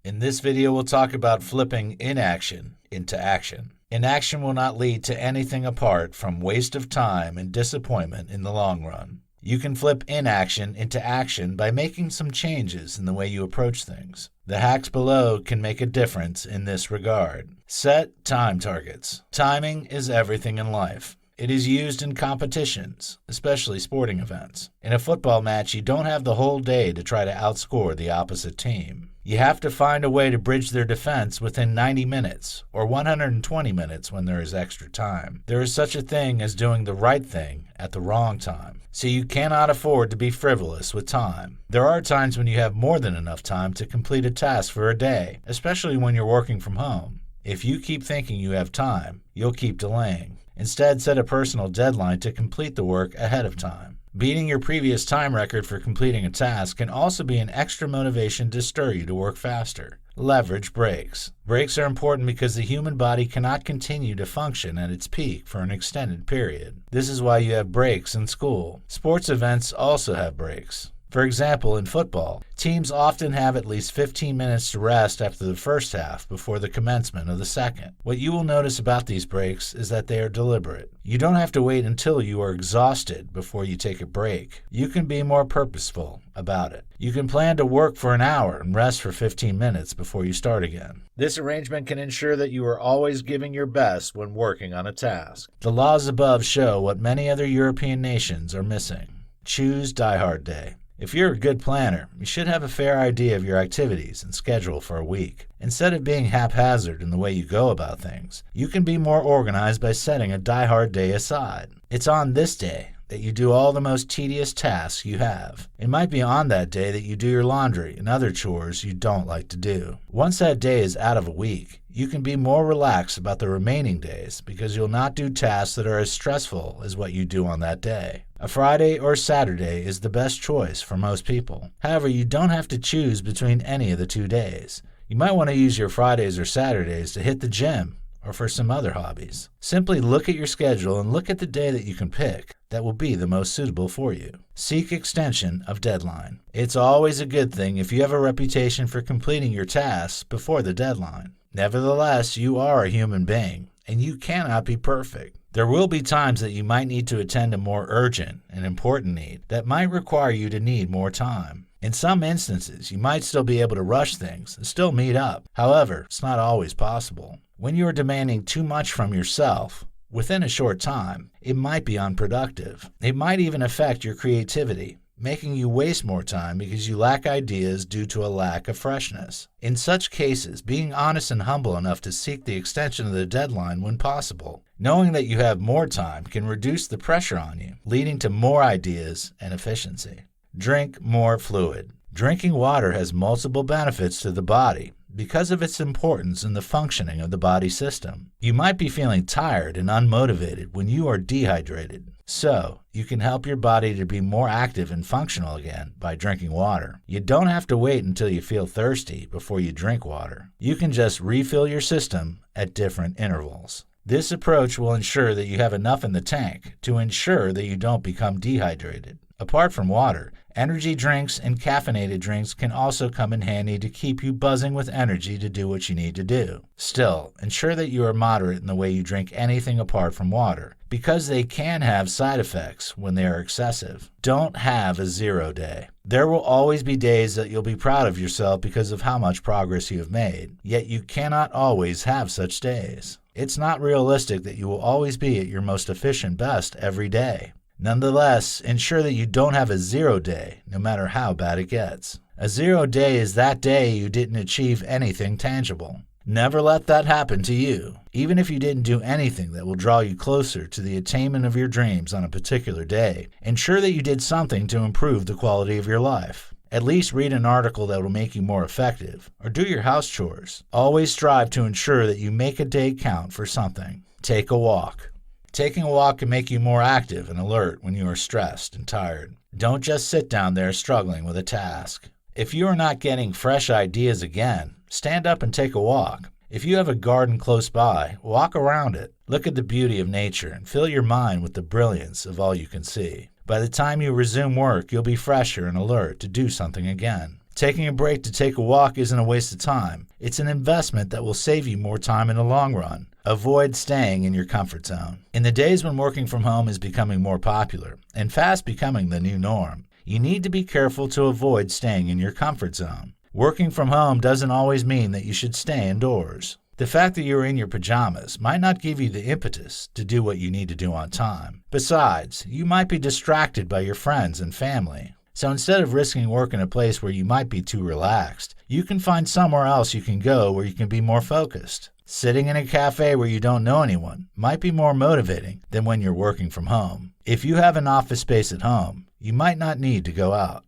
In this video, we'll talk about flipping inaction into action. Inaction will not lead to anything apart from waste of time and disappointment in the long run. You can flip inaction into action by making some changes in the way you approach things. The hacks below can make a difference in this regard. Set time targets. Timing is everything in life. It is used in competitions, especially sporting events. In a football match, you don't have the whole day to try to outscore the opposite team. You have to find a way to bridge their defense within 90 minutes or 120 minutes when there is extra time. There is such a thing as doing the right thing at the wrong time, so you cannot afford to be frivolous with time. There are times when you have more than enough time to complete a task for a day, especially when you're working from home. If you keep thinking you have time, you'll keep delaying. Instead, set a personal deadline to complete the work ahead of time. Beating your previous time record for completing a task can also be an extra motivation to stir you to work faster. Leverage breaks. Breaks are important because the human body cannot continue to function at its peak for an extended period. This is why you have breaks in school. Sports events also have breaks. For example, in football, teams often have at least 15 minutes to rest after the first half before the commencement of the second. What you will notice about these breaks is that they are deliberate. You don't have to wait until you are exhausted before you take a break. You can be more purposeful about it. You can plan to work for an hour and rest for 15 minutes before you start again. This arrangement can ensure that you are always giving your best when working on a task. The laws above show what many other European nations are missing. Choose Die Hard Day. If you're a good planner, you should have a fair idea of your activities and schedule for a week. Instead of being haphazard in the way you go about things, you can be more organized by setting a Die Hard day aside. It's on this day that you do all the most tedious tasks you have. It might be on that day that you do your laundry and other chores you don't like to do. Once that day is out of a week, you can be more relaxed about the remaining days because you'll not do tasks that are as stressful as what you do on that day. A Friday or Saturday is the best choice for most people. However, you don't have to choose between any of the 2 days. You might want to use your Fridays or Saturdays to hit the gym or for some other hobbies. Simply look at your schedule and look at the day that you can pick that will be the most suitable for you. Seek extension of deadline. It's always a good thing if you have a reputation for completing your tasks before the deadline. Nevertheless, you are a human being, and you cannot be perfect. There will be times that you might need to attend a more urgent and important need that might require you to need more time. In some instances, you might still be able to rush things and still meet up. However, it's not always possible. When you are demanding too much from yourself within a short time, it might be unproductive. It might even affect your creativity, making you waste more time because you lack ideas due to a lack of freshness. In such cases, being honest and humble enough to seek the extension of the deadline when possible, knowing that you have more time can reduce the pressure on you, leading to more ideas and efficiency. Drink more fluid. Drinking water has multiple benefits to the body because of its importance in the functioning of the body system. You might be feeling tired and unmotivated when you are dehydrated. So, you can help your body to be more active and functional again by drinking water. You don't have to wait until you feel thirsty before you drink water. You can just refill your system at different intervals. This approach will ensure that you have enough in the tank to ensure that you don't become dehydrated. Apart from water, energy drinks and caffeinated drinks can also come in handy to keep you buzzing with energy to do what you need to do. Still, ensure that you are moderate in the way you drink anything apart from water, because they can have side effects when they are excessive. Don't have a 0 day. There will always be days that you'll be proud of yourself because of how much progress you have made, yet you cannot always have such days. It's not realistic that you will always be at your most efficient best every day. Nonetheless, ensure that you don't have a 0 day, no matter how bad it gets. A 0 day is that day you didn't achieve anything tangible. Never let that happen to you. Even if you didn't do anything that will draw you closer to the attainment of your dreams on a particular day, ensure that you did something to improve the quality of your life. At least read an article that will make you more effective, or do your house chores. Always strive to ensure that you make a day count for something. Take a walk. Taking a walk can make you more active and alert when you are stressed and tired. Don't just sit down there struggling with a task. If you are not getting fresh ideas again, stand up and take a walk. If you have a garden close by, walk around it. Look at the beauty of nature and fill your mind with the brilliance of all you can see. By the time you resume work, you'll be fresher and alert to do something again. Taking a break to take a walk isn't a waste of time. It's an investment that will save you more time in the long run. Avoid staying in your comfort zone. In the days when working from home is becoming more popular and fast becoming the new norm, you need to be careful to avoid staying in your comfort zone. Working from home doesn't always mean that you should stay indoors. The fact that you're in your pajamas might not give you the impetus to do what you need to do on time. Besides, you might be distracted by your friends and family. So instead of risking work in a place where you might be too relaxed, you can find somewhere else you can go where you can be more focused. Sitting in a cafe where you don't know anyone might be more motivating than when you're working from home. If you have an office space at home, you might not need to go out.